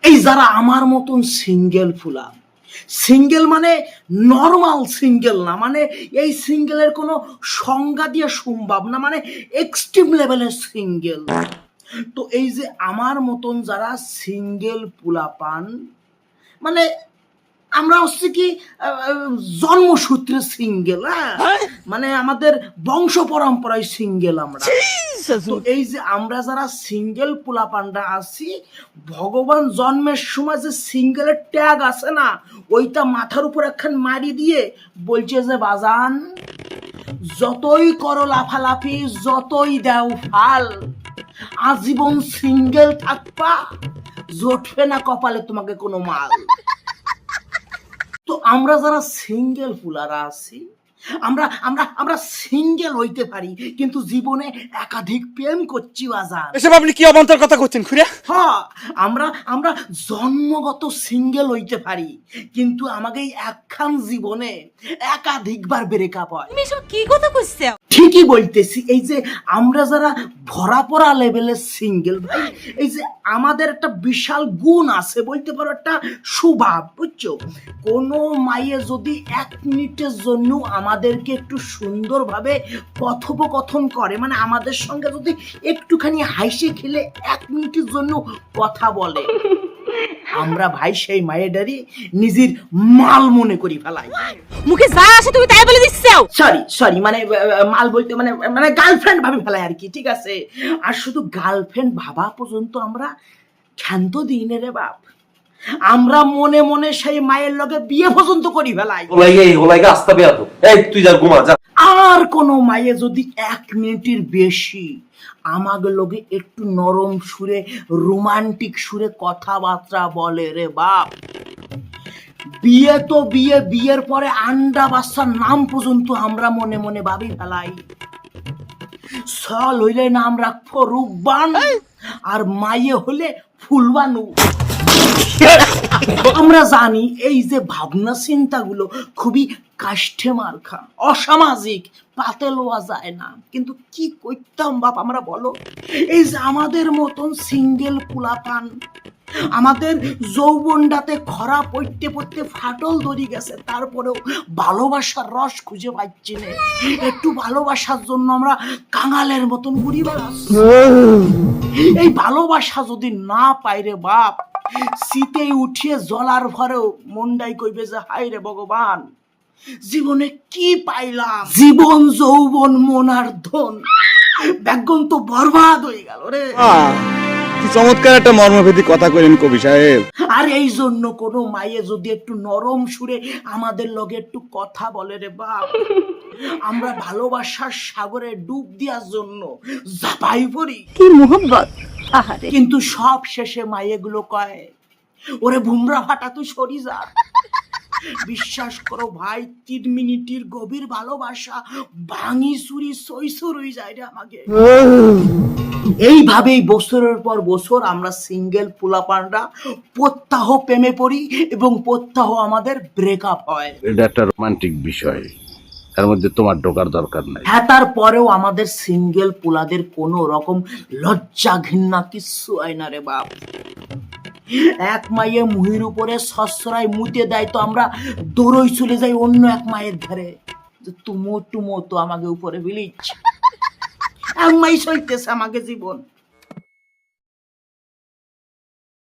এই যারা আমার মতন সিঙ্গেল ফুলা, সিঙ্গেল মানে নর্মাল সিঙ্গেল না, মানে এই সিঙ্গেলের কোনো সংজ্ঞা দিয়ে সম্ভব না, মানে এক্সট্রিম লেভেলের সিঙ্গেল। তো এই যে আমার মতন যারা সিঙ্গেল পুলা পান, মানে আমরা হচ্ছে কি জন্মসূত্রে সিঙ্গেল, হ্যাঁ, মানে আমাদের বংশ পরম্পরায় সিঙ্গেল আমরা। তো এই যে আমরা যারা সিঙ্গেল পোলাপান্ডা আছি, ভগবান জন্মের সময় যে সিঙ্গেলের ট্যাগ আছে না, ওইটা মাথার উপর একখান মারি দিয়ে বলছে যে বাজান, যতই করো লাফালাফি, যতই দাও ফাল, আজীবন সিঙ্গেল থাকবা, জোটবে না কপালে তোমাকে কোনো মাল। তো আমরা যারা সিঙ্গেল পুলারা আছি, আমরা আমরা আমরা সিঙ্গেল হইতে পারি, কিন্তু জীবনে একাধিক প্রেম করছি বাজান। এসব আপনি কি অবান্তর কথা করছেন খুড়া? হ্যাঁ, আমরা আমরা জন্মগত সিঙ্গেল হইতে পারি, কিন্তু আমাকে এই একখান জীবনে একাধিকবার ব্রেকআপ হয়। তুমি এসব কি কথা কইছো? ঠিকই বলতেছি। এই যে আমরা যারা ভরা পড়া লেভেলের সিঙ্গেল ভাই, এই যে আমাদের একটা বিশাল গুণ আছে, বলতে পারো একটা স্বভাব, বুঝছো? কোনো মায়ে যদি 1 মিনিটের জন্য আমাদেরকে একটু সুন্দরভাবে কথোপকথন করে, মানে আমাদের সঙ্গে যদি একটুখানি হাসি খেলে 1 মিনিটের জন্য কথা বলে, আমরা ভাই সেই মায়েদারি নিজের মাল মনে করি ফেলাই। মুখে যা আসে তুমি তাই বলে দিচ্ছো। সরি মানে মাল বলতে মানে মানে গার্লফ্রেন্ড ভাবি ফেলাই আর কি, ঠিক আছে? আর শুধু গার্লফ্রেন্ড ভাবা পর্যন্ত আমরা ক্ষান্ত দিই না রে বাপ, আমরা মনে মনে সেই মায়ের লগে বিয়ে পর্যন্ত করি ফেলাই। ওলাইগে আস্তা বেয়া তো, এই তুই যা ঘুমা যা। আর কোনো মায়ে যদি 1 মিনিটের বেশি আমাকে লগে একটু নরম সুরে, রোমান্টিক সুরে কথাবার্তা বলে রে বাপ, বিয়ে তো বিয়ে, বিয়ের পরে আন্ডা বাচ্চার নাম পর্যন্ত আমরা মনে মনে ভাবি ফেলাই। সল হইলে নাম রাখবো রূপবান, আর মাইয়ে হলে ফুলবানু। আমরা জানি এই যে ভাবনা চিন্তাগুলো খুবই কাষ্ঠে মার্কা, অসামাজিক, পাতে লওয়া যায় না, কিন্তু কি করতাম বাপ আমরা বলো? এই যে আমাদের মতন সিঙ্গেল পোলাপান, আমাদের যৌবনটাতে খরা পড়তে পড়তে ফাটল ধরে গেছে, তারপরেও ভালোবাসার রস খুঁজে পাচ্ছি না। একটু ভালোবাসার জন্য আমরা কাঙালের মতন ঘুরি বেড়াচ্ছি। এই ভালোবাসা যদি না পাই রে বাপ, শীতে উঠিয়ে জলার ভরেও মনটাই কইবে যে হায় রে ভগবান, জীবনে কি পাইলাম? জীবন যৌবন মন আর ধন, ব্যাগন তো বরবাদ হয়ে গেল রে। কি চমৎকার একটা মর্মভেদী কথা কইলেন কবি সাহেব। আর এই জন্য কোনো মায়ে যদি একটু নরম সুরে আমাদের লগে একটু কথা বলে রে বাপ, আমরা ভালোবাসার সাগরে ডুব দেওয়ার জন্য ঝাঁপাই পড়ি। কি মোহব্বত! আহারে, কিন্তু সব শেষে মায়েগুলো কয়, ওরে ভুমরা ফাটা তুই সরি যা। বিশ্বাস করো ভাই, 3 মিনিটের গভীর ভালোবাসা ভাঙি চুরি সইসর হয়ে যায় রে আমাকে। এইভাবেই বছরের পর বছর আমরা সিঙ্গেল পোলাপানরা প্রত্যাহ প্রেমে পড়ি, এবং প্রত্যাহ আমাদের ব্রেকআপ হয়। এটা একটা রোমান্টিক বিষয়, এর মধ্যে তোমার ঢোকার দরকার নাই। হ্যাঁ, তারপরেও আমাদের সিঙ্গেল পোলাদের কোনো রকম লজ্জা ঘৃণা কিচ্ছু হয় না রে বাপ। এক মাইয়ে মুহির উপরে সসরায় মুতে দেয়, তো আমরা দৌড়ই চলে যাই অন্য এক মায়ের ধারে, যে তুমো তো আমাকে উপরে বিলিচ। এক মাই সইতেছে আমাকে জীবন।